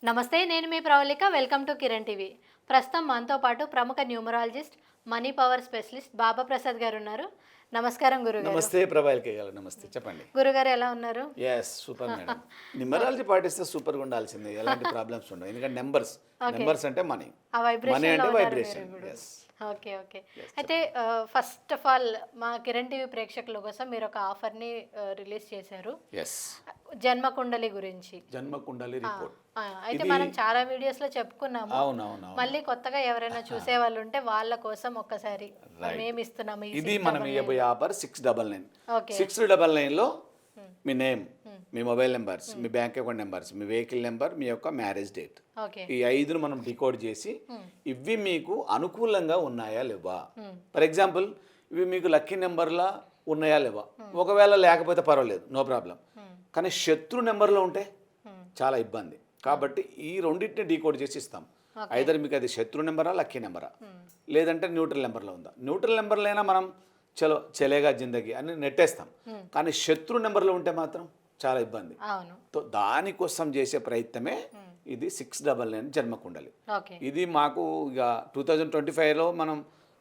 నమస్తే, నేను మీ Pravalika. Welcome to Kiran TV. ప్రస్తుతం మనతో పాటు ప్రముఖ numerologist, money power specialist Baba Prasad గారు ఉన్నారు. నమస్కారం గురుగారు. నమస్తే ప్రభావిక గారు, నమస్తే, చెప్పండి. గురుగారు ఎలా ఉన్నారు? Yes, super madam. న్యూమరాలజీ పాటిస్తే సూపర్గా ఉండాల్సిందే, ఎలాంటి ప్రాబ్లమ్స్ ఉండవు. ఎందుకంటే నెంబర్స్ అంటే మనీ, ఆ మనీ వైబ్రేషన్ అంటే వైబ్రేషన్. ఎస్. Okay okay. అయితే ఫస్ట్ ఆఫ్ ఆల్ మా కిరణ్ టీవీ ప్రేక్షకుల కోసం మీరు ఒక ఆఫర్ని రిలీజ్ చేశారు. ఎస్, జన్మకుండలి గురించి. జన్మకుండలి రిపోర్ట్. అయితే మనం చాలా వీడియోస్ లో చెప్పుకున్నాము. అవునవును. మళ్ళీ కొత్తగా ఎవరైనా చూసే వాళ్ళు ఉంటే వాళ్ళ కోసం ఒక్కసారి మేము ఇస్తున్నాము. ఇది మనం ఇవ్వబోయే ఆఫర్ 699. ఓకే. 699లో మీ నేమ్, మీ మొబైల్ నెంబర్స్, మీ బ్యాంక్ అకౌంట్ నెంబర్స్, మీ వెహికల్ నెంబర్, మీ యొక్క మ్యారేజ్ డేట్, ఓకే. ఈ 5ను మనం డికోడ్ చేసి ఇవి మీకు అనుకూలంగా ఉన్నాయా లేవా. ఫర్ ఎగ్జాంపుల్, ఇవి మీకు లక్కీ నెంబర్లా ఉన్నాయా లేవా. ఒకవేళ లేకపోతే పర్వాలేదు, నో ప్రాబ్లం. కానీ శత్రు నెంబర్లో ఉంటే చాలా ఇబ్బంది. కాబట్టి ఈ రెండింటిని డీకోడ్ చేసి ఇస్తాం. ఐదర్ మీకు అది శత్రు నెంబరా, లక్కీ నెంబరా, లేదంటే న్యూట్రల్ నెంబర్లో ఉందా. న్యూట్రల్ నెంబర్లో అయినా మనం చలేగా జిందగీ అని నెట్టేస్తాం. కానీ శత్రు నెంబర్లో ఉంటే మాత్రం చాలా ఇబ్బంది. దానికోసం చేసే ప్రయత్నమే ఇది 699 జన్మకుండలి. ఇది మాకు ఇక 2025లో మనం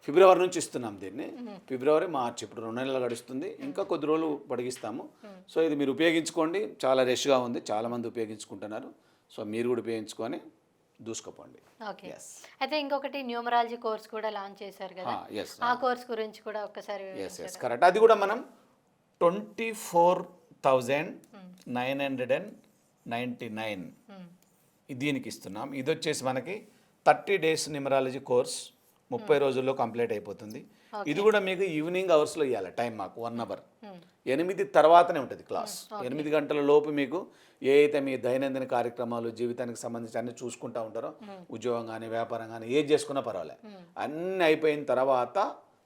ఫిబ్రవరి నుంచి ఇస్తున్నాం దీన్ని. ఫిబ్రవరి, మార్చి, ఇప్పుడు 2 నెలలు గడుస్తుంది. ఇంకా కొద్ది రోజులు పొడిగిస్తాము. సో ఇది మీరు ఉపయోగించుకోండి. చాలా రష్గా ఉంది, చాలామంది ఉపయోగించుకుంటున్నారు. సో మీరు కూడా ఉపయోగించుకొని దూసుకుపోండి. ఓకే. అయితే ఇంకొకటి న్యూమరాలజీ కోర్స్ కూడా లాంచ్ చేశారు కదా, ఆ కోర్స్ గురించి కూడా ఒక్కసారి. కరెక్ట్. అది కూడా మనం 24,999 దీనికి ఇస్తున్నాం. ఇది వచ్చేసి మనకి 30 days న్యూమరాలజీ కోర్స్ 30 రోజుల్లో కంప్లీట్ అయిపోతుంది. ఇది కూడా మీకు ఈవినింగ్ అవర్స్లో ఇవ్వాలి టైం, మాకు 1 hour. 8 తర్వాతనే ఉంటుంది క్లాస్. 8 గంటల లోపు మీకు ఏ అయితే మీ దైనందిన కార్యక్రమాలు, జీవితానికి సంబంధించి అన్ని చూసుకుంటూ ఉంటారో, ఉద్యోగం కానీ వ్యాపారం కానీ ఏది చేసుకున్నా పర్వాలేదు, అన్నీ అయిపోయిన తర్వాత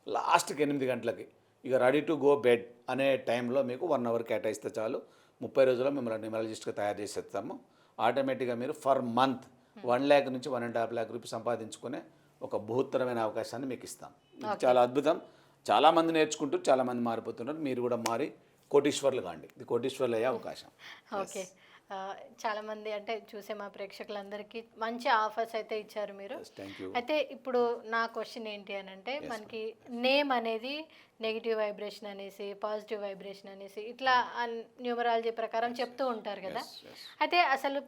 లాస్ట్కి 8 గంటలకి ఇక రెడీ టు గో బెడ్ అనే టైంలో మీకు 1 hour కేటాయిస్తే చాలు. 30 రోజుల్లో మిమ్మల్ని న్యూమరాలజిస్ట్గా తయారు చేసేస్తాము. ఆటోమేటిక్గా మీరు ఫర్ మంత్ 1 lakh నుంచి 1.5 lakh రూపీస్ సంపాదించుకునే ఒక బృహత్తరమైన అవకాశాన్ని మీకు ఇస్తాం. ఇది చాలా అద్భుతం. చాలామంది నేర్చుకుంటూ చాలామంది మారిపోతున్నారు. మీరు కూడా మారి కోటీశ్వర్లు కాండి. ఇది కోటీశ్వర్లు అయ్యే అవకాశం. ఓకే. చాలామంది అంటే చూసే మా ప్రేక్షకులందరికీ మంచి ఆఫర్స్ అయితే ఇచ్చారు మీరు. అయితే ఇప్పుడు నా క్వశ్చన్ ఏంటి అని అంటే, మనకి నేమ్ అనేది నెగిటివ్ వైబ్రేషన్ అనేసి, పాజిటివ్ వైబ్రేషన్ అనేసి ఇట్లా న్యూమరాలజీ ప్రకారం చెప్తూ ఉంటారు కదా. అయితే అసలు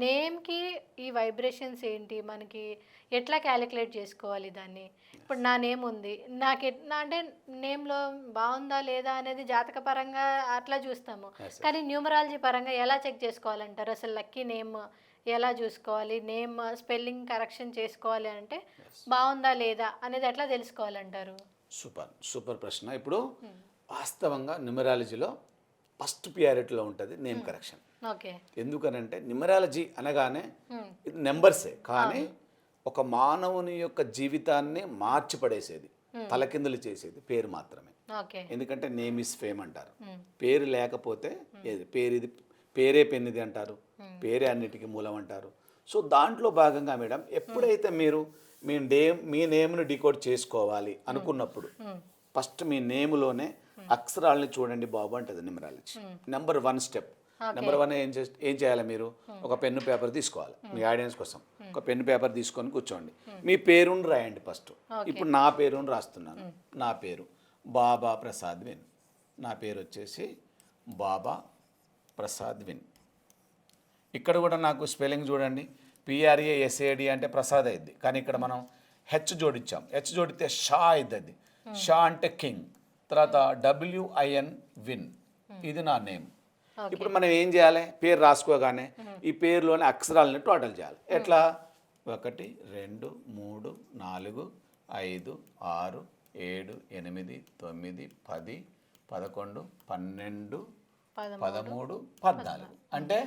నేమ్కి ఈ వైబ్రేషన్స్ ఏంటి, మనకి ఎట్లా క్యాలిక్యులేట్ చేసుకోవాలి దాన్ని? ఇప్పుడు నా నేమ్ ఉంది, నాకు అంటే నేమ్లో బాగుందా లేదా అనేది జాతకపరంగా అట్లా చూస్తాము. కానీ న్యూమరాలజీ పరంగా ఎలా చెక్ చేసుకోవాలంటారు? అసలు లక్కీ నేమ్ ఎలా చూసుకోవాలి, నేమ్ స్పెల్లింగ్ కరెక్షన్ చేసుకోవాలి అంటే బాగుందా లేదా అనేది ఎట్లా తెలుసుకోవాలంటారు? సూపర్ ప్రశ్న. ఇప్పుడు వాస్తవంగా న్యూమరాలజీలో ఫస్ట్ ప్రియారిటీలో ఉంటుంది నేమ్ కరెక్షన్. ఎందుకనంటే న్యూమరాలజీ అనగానే ఇది నెంబర్సే, కానీ ఒక మానవుని యొక్క జీవితాన్ని మార్చిపడేసేది, తలకిందులు చేసేది పేరు మాత్రమే. ఎందుకంటే నేమ్ ఇస్ ఫేమ్ అంటారు. పేరు లేకపోతే పేరే పెన్నిది అంటారు, పేరే అన్నిటికీ మూలం అంటారు. సో దాంట్లో భాగంగా మేడం, ఎప్పుడైతే మీరు మీ నేమ్ను డికోడ్ చేసుకోవాలి అనుకున్నప్పుడు ఫస్ట్ మీ నేమ్లోనే అక్షరాలని చూడండి బాబు అంటది న్యూమరాలజీ. Number 1 step. నెంబర్ 1 ఏం చేయాలి, మీరు ఒక పెన్ను పేపర్ తీసుకోవాలి. మీ ఆడియన్స్ కోసం ఒక పెన్ను పేపర్ తీసుకొని కూర్చోండి. మీ పేరుని రాయండి ఫస్ట్. ఇప్పుడు నా పేరుని రాస్తున్నాను. నా పేరు బాబా ప్రసాద్ విన్. నా పేరు వచ్చేసి బాబా ప్రసాద్ విన్. ఇక్కడ కూడా నాకు స్పెల్లింగ్ చూడండి, PRASAD అంటే ప్రసాద్ అయింది, కానీ ఇక్కడ మనం హెచ్ జోడించాం. హెచ్ జోడితే షా అయింది. అది షా అంటే కింగ్. తర్వాత WIN విన్, ఇది నా నేమ్. ఇప్పుడు మనం ఏం చేయాలి, పేరు రాసుకోగానే ఈ పేరులోని అక్షరాలని టోటల్ చేయాలి. ఎట్లా? 1 2 3 4 5 6 7 8 9 10 11 12 13 14. అంటే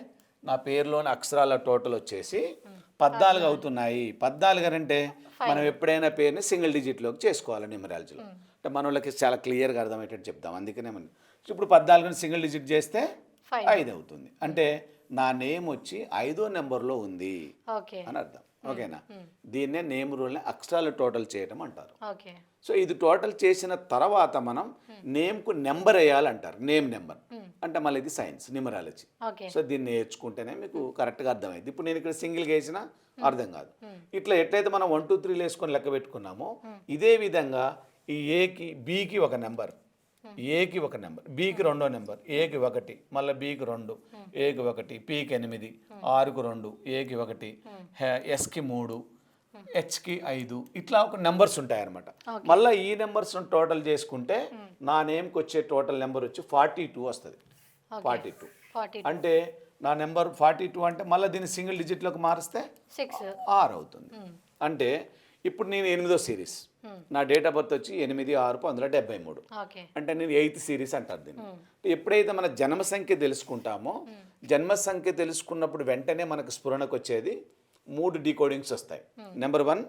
నా పేరులోని అక్షరాల టోటల్ వచ్చేసి 14 అవుతున్నాయి. 14 అంటే మనం ఎప్పుడైనా పేరుని సింగిల్ డిజిట్లోకి చేసుకోవాలి న్యూమరాలజీలో. అంటే మన వాళ్ళకి చాలా క్లియర్గా అర్థమయ్యేటట్టు చెప్తాం. అందుకనే మనం ఇప్పుడు 14ని సింగిల్ డిజిట్ చేస్తే 5 అవుతుంది. అంటే నా నేమ్ వచ్చి 5వ నెంబర్లో ఉంది అని అర్థం. ఓకేనా. దీన్నే నేమ్ రూల్ని అక్షరాలు టోటల్ చేయడం అంటారు. ఓకే. సో ఇది టోటల్ చేసిన తర్వాత మనం నేమ్కు నెంబర్ వేయాలంటారు. నేమ్ నెంబర్ అంటే మళ్ళీ ఇది సైన్స్, న్యూమరాలజీ. ఓకే. సో దీన్ని నేర్చుకుంటేనే మీకు కరెక్ట్గా అర్థమైంది. ఇప్పుడు నేను ఇక్కడ సింగిల్గా వేసినా అర్థం కాదు. ఇట్లా ఎట్లయితే మనం 1 2 3 వేసుకొని లెక్క పెట్టుకున్నామో ఇదే విధంగా ఈ ఏకి బీకి ఒక నెంబర్, ఏకి ఒక నెంబర్, బీకి రెండో నెంబర్, ఏకి 1, మళ్ళీ బీకి 2, ఏకి 1, పీకి 8, ఆరుకు 2, ఏకి 1, ఎస్కి 3, హెచ్కి 5, ఇట్లా ఒక నెంబర్స్ ఉంటాయన్నమాట. మళ్ళీ ఈ నెంబర్స్ టోటల్ చేసుకుంటే నా నేమ్కి వచ్చే టోటల్ నెంబర్ వచ్చి 42 వస్తుంది. 42 అంటే నా నెంబర్ 42 అంటే మళ్ళీ దీన్ని సింగిల్ డిజిట్లోకి మారిస్తే 6 అవుతుంది. అంటే ఇప్పుడు నేను 8వ సిరీస్, నా డేట్ ఆఫ్ బర్త్ వచ్చి 8/6/1973. అంటే నేను 8th సిరీస్ అంటారు దీన్ని. ఎప్పుడైతే మన జన్మ సంఖ్య తెలుసుకుంటామో జన్మ సంఖ్య తెలుసుకున్నప్పుడు వెంటనే మనకు స్ఫురణకు వచ్చేది 3 డీకోడింగ్స్ వస్తాయి. నెంబర్ 1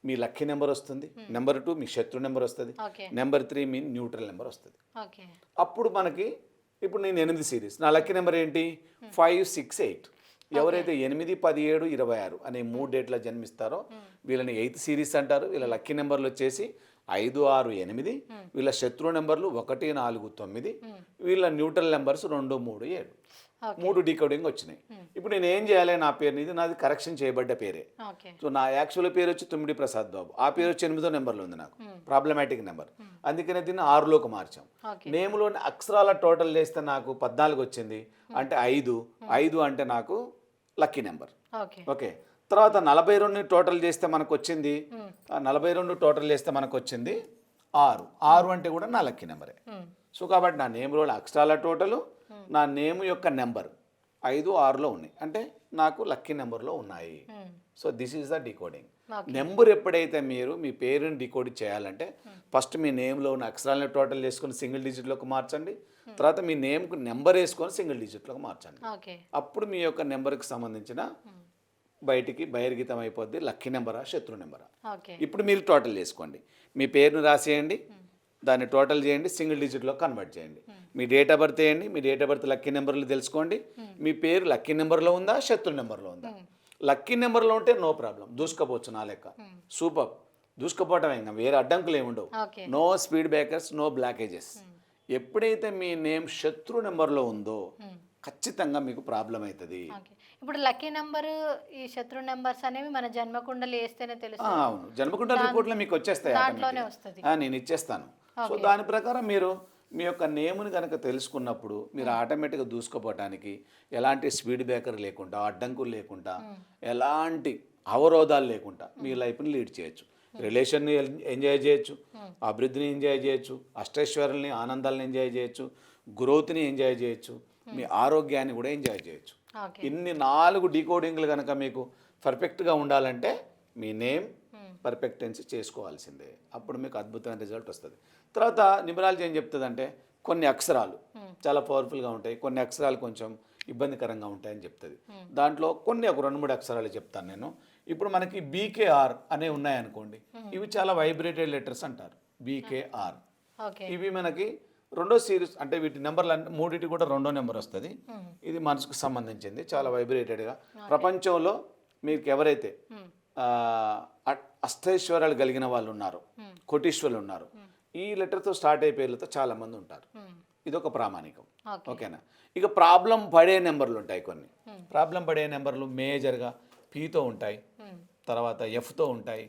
మీ లక్కీ నెంబర్ వస్తుంది, నెంబర్ 2 మీ శత్రు నెంబర్ వస్తుంది, నెంబర్ 3 మీ న్యూట్రల్ నెంబర్ వస్తుంది. అప్పుడు మనకి ఇప్పుడు నేను 8 సిరీస్, నా లక్కీ నెంబర్ ఏంటి 5 6 8. ఎవరైతే 8 17 26 అనే 3 డేట్ల జన్మిస్తారో వీళ్ళని 8th సిరీస్ అంటారు. వీళ్ళ లక్కీ నెంబర్లు వచ్చేసి 5 6 8, వీళ్ళ శత్రు నెంబర్లు 1 4 9, వీళ్ళ న్యూట్రల్ నెంబర్స్ 2 3 7. 3 డీకోడింగ్ వచ్చినాయి. ఇప్పుడు నేను ఏం చేయాలి, నా పేరుని, ఇది నాది కరెక్షన్ చేయబడ్డ పేరే. సో నా యాక్చువల్ పేరు వచ్చి తుమ్మిడి ప్రసాద్ బాబు, ఆ పేరు వచ్చి 8వ నెంబర్లో ఉంది నాకు, ప్రాబ్లమాటిక్ నెంబర్. అందుకనే దీన్ని 6లోకి మార్చాం. నేమ్లోని అక్షరాల టోటల్ చేస్తే నాకు 14 వచ్చింది. అంటే 5 అంటే నాకు లక్కీ నెంబర్. ఓకే. తర్వాత 42 టోటల్ చేస్తే మనకు వచ్చింది, 42 టోటల్ చేస్తే మనకు వచ్చింది 6 అంటే కూడా నా లక్కీ నెంబరే. సో కాబట్టి నా నేమ్లో అక్షరాల టోటలు, నా నేమ్ యొక్క నెంబర్ 5 6లో ఉన్నాయి, అంటే నాకు లక్కీ నెంబర్లో ఉన్నాయి. So this is the decoding. Number ఎప్పుడైతే మీరు మీ పేరుని డీకోడ్ చేయాలంటే ఫస్ట్ మీ నేమ్లో ఉన్న అక్షరాలను టోటల్ చేసుకొని సింగిల్ డిజిట్లోకి మార్చండి. తర్వాత మీ నేమ్కు నెంబర్ వేసుకొని సింగిల్ డిజిట్లోకి మార్చండి. అప్పుడు మీ యొక్క నెంబర్కి సంబంధించిన బయటికి బహిర్గతం అయిపోద్ది లక్కీ నెంబరా శత్రు నెంబరా. ఇప్పుడు మీరు టోటల్ చేసుకోండి, మీ పేరును రాసేయండి, దాన్ని టోటల్ చేయండి, సింగిల్ డిజిట్లో కన్వర్ట్ చేయండి. మీ డేట్ ఆఫ్ బర్త్ వేయండి, మీ డేట్ ఆఫ్ బర్త్ లక్కీ నెంబర్లు తెలుసుకోండి. మీ పేరు లక్కీ నెంబర్లో ఉందా శత్రు నెంబర్లో ఉందా. లక్కీ నెంబర్లో ఉంటే నో ప్రాబ్లం, దూసుకపోవచ్చు, నా లెక్క సూపర్, దూసుకపోవటం ఇంకా వేరే అడ్డంకులు ఏమి ఉండవు. No speed breakers, no blockages. ఎప్పుడైతే మీ నేమ్ శత్రు నెంబర్లో ఉందో ఖచ్చితంగా మీకు ప్రాబ్లం అవుతుంది. ఇప్పుడు లక్కీ నెంబర్, ఈ శత్రు నెంబర్స్ అనేవి మన జన్మకుండలి వేస్తేనే తెలుస్తుంది. అవును, జన్మకుండలి రిపోర్ట్లో మీకు వచ్చేస్తాయి, నేను ఇచ్చేస్తాను. సో దాని ప్రకారం మీరు మీ యొక్క నేముని కనుక తెలుసుకున్నప్పుడు మీరు ఆటోమేటిక్గా దూసుకుపోవటానికి ఎలాంటి స్పీడ్ బ్రేకర్ లేకుండా, అడ్డంకులు లేకుండా, ఎలాంటి అవరోధాలు లేకుండా మీ లైఫ్ని లీడ్ చేయొచ్చు. రిలేషన్ని ఎంజాయ్ చేయొచ్చు, అభివృద్ధిని ఎంజాయ్ చేయొచ్చు, అష్టైశ్వర్యాలని ఆనందాలను ఎంజాయ్ చేయొచ్చు, గ్రోత్ని ఎంజాయ్ చేయొచ్చు, మీ ఆరోగ్యాన్ని కూడా ఎంజాయ్ చేయొచ్చు. ఇన్ని 4 డీకోడింగ్లు కనుక మీకు పర్ఫెక్ట్గా ఉండాలంటే మీ నేమ్ పర్ఫెక్టెన్సీ చేసుకోవాల్సిందే. అప్పుడు మీకు అద్భుతమైన రిజల్ట్ వస్తుంది. తర్వాత న్యూమరాలజీ ఏం చెప్తుంది అంటే కొన్ని అక్షరాలు చాలా పవర్ఫుల్గా ఉంటాయి, కొన్ని అక్షరాలు కొంచెం ఇబ్బందికరంగా ఉంటాయని చెప్తుంది. దాంట్లో కొన్ని ఒక 2 3 అక్షరాలు చెప్తాను నేను. ఇప్పుడు మనకి బీకేఆర్ అనే ఉన్నాయనుకోండి, ఇవి చాలా వైబ్రేటెడ్ లెటర్స్ అంటారు. బీకేఆర్ ఇవి మనకి 2వ సిరీస్, అంటే వీటి నెంబర్లు 3 కూడా 2వ నెంబర్ వస్తుంది. ఇది మనసుకు సంబంధించింది, చాలా వైబ్రేటెడ్గా. ప్రపంచంలో మీకు ఎవరైతే అష్టైశ్వర్యాలు కలిగిన వాళ్ళు ఉన్నారు, కోటీశ్వరులు ఉన్నారు, ఈ లెటర్తో స్టార్ట్ అయ్యే పేర్లతో చాలా మంది ఉంటారు. ఇదొక ప్రామాణికం. ఓకేనా. ఇక ప్రాబ్లం పడే నెంబర్లు ఉంటాయి కొన్ని. ప్రాబ్లం పడే నెంబర్లు మేజర్గా పీతో ఉంటాయి, తర్వాత ఎఫ్తో ఉంటాయి,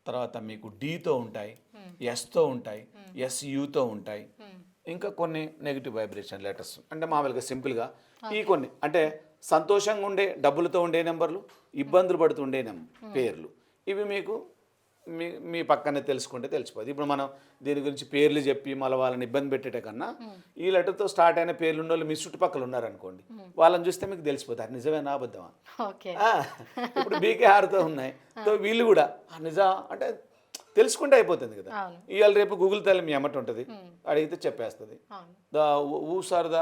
తర్వాత మీకు డీతో ఉంటాయి, ఎస్తో ఉంటాయి, ఎస్యుతో ఉంటాయి, ఇంకా కొన్ని నెగిటివ్ వైబ్రేషన్ లెటర్స్. అంటే మామూలుగా సింపుల్గా ఈ కొన్ని అంటే సంతోషంగా ఉండే డబ్బులతో ఉండే నెంబర్లు, ఇబ్బందులు పడుతుండే పేర్లు, ఇవి మీకు మీ పక్కనే తెలుసుకుంటే తెలిసిపోతుంది. ఇప్పుడు మనం దీని గురించి పేర్లు చెప్పి మళ్ళీ వాళ్ళని ఇబ్బంది పెట్టేట కన్నా ఈ లెటర్తో స్టార్ట్ అయిన పేర్లు ఉన్న వాళ్ళు మీ చుట్టుపక్కల ఉన్నారనుకోండి, వాళ్ళని చూస్తే మీకు తెలిసిపోతారు నిజమేనా అబద్ధమా. ఇప్పుడు బీకేఆర్తో ఉన్నాయి, సో వీళ్ళు కూడా నిజం అంటే తెలుసుకుంటే అయిపోతుంది కదా. ఇవాళ రేపు గూగుల్ తల్లి మీ అమ్మట ఉంటుంది, అడిగితే చెప్పేస్తుంది. Who's are the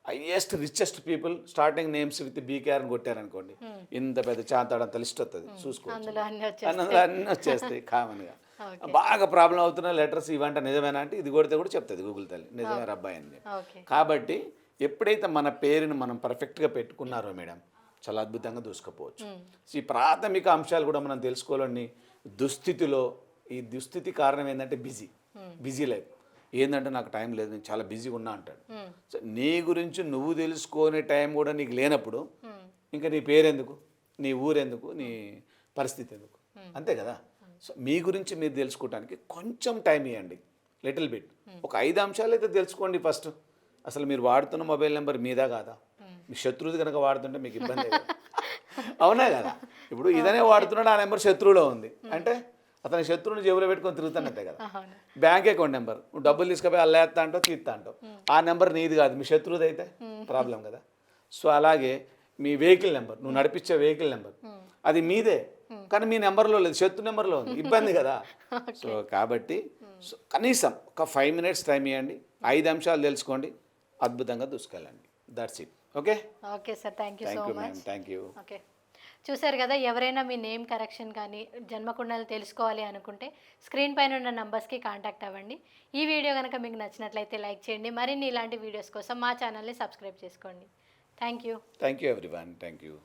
highest richest people starting names with BKR అని కొట్టారనుకోండి, ఇంత పెద్ద చాంతాడంత లిస్ట్ వస్తుంది, చూసుకోవచ్చు. అందులో అన్నీ వచ్చేస్తాయి కామన్గా. బాగా ప్రాబ్లం అవుతున్న లెటర్స్ ఇవంట నిజమేనా అంటే ఇది కొడితే కూడా చెప్తుంది గూగుల్ తల్లి నిజమే అబ్బాయి అని. కాబట్టి ఎప్పుడైతే మన పేరుని మనం పర్ఫెక్ట్గా పెట్టుకున్నారో మేడం చాలా అద్భుతంగా దూసుకుపోవచ్చు. ఈ ప్రాథమిక అంశాలు కూడా మనం తెలుసుకోవాలని దుస్థితిలో, ఈ దుస్థితి కారణం ఏంటంటే బిజీ లైఫ్. ఏంటంటే నాకు టైం లేదు, నేను చాలా బిజీగా ఉన్నా అంటాడు. సో నీ గురించి నువ్వు తెలుసుకునే టైం కూడా నీకు లేనప్పుడు ఇంకా నీ పేరెందుకు, నీ ఊరెందుకు, నీ పరిస్థితి ఎందుకు, అంతే కదా. సో మీ గురించి మీరు తెలుసుకోవడానికి కొంచెం టైం ఇవ్వండి, లిటిల్ బిట్. ఒక 5 అంశాలు అయితే తెలుసుకోండి ఫస్ట్. అసలు మీరు వాడుతున్న మొబైల్ నెంబర్ మీదా కాదా, మీ శత్రువుది కనుక వాడుతుంటే మీకు ఇబ్బంది కదా. అవునా కదా. ఇప్పుడు ఇదనే వాడుతున్నాడు, ఆ నెంబర్ శత్రువులో ఉంది అంటే అతని శత్రువుని జేబులో పెట్టుకొని తిరుగుతానంతే కదా. బ్యాంక్ అకౌంట్ నెంబర్ నువ్వు డబ్బులు తీసుకుపోయి అలా వేస్తా అంటావు, తీస్తా అంటావు, ఆ నెంబర్ నీది కాదు, మీ శత్రువుది అయితే ప్రాబ్లం కదా. సో అలాగే మీ వెహికల్ నెంబర్, నువ్వు నడిపించే వెహికల్ నెంబర్ అది మీదే, కానీ మీ నెంబర్లో లేదు, శత్రు నెంబర్లో ఉంది, ఇబ్బంది కదా. సో కాబట్టి కనీసం ఒక 5 minutes టైం ఇవ్వండి, 5 అంశాలు తెలుసుకోండి, అద్భుతంగా దూసుకెళ్ళండి. That's it. Okay okay sir, thank you so much. Thank you. Okay, చూశారు కదా. ఎవరైనా మీ నేమ్ కరెక్షన్ కానీ జన్మకుండలు తెలుసుకోవాలి అనుకుంటే స్క్రీన్ పైన ఉన్న నంబర్స్కి కాంటాక్ట్ అవ్వండి. ఈ వీడియో కనుక మీకు నచ్చినట్లయితే లైక్ చేయండి. మరిన్ని ఇలాంటి వీడియోస్ కోసం మా ఛానల్ని సబ్స్క్రైబ్ చేసుకోండి. Thank you everyone. Thank you.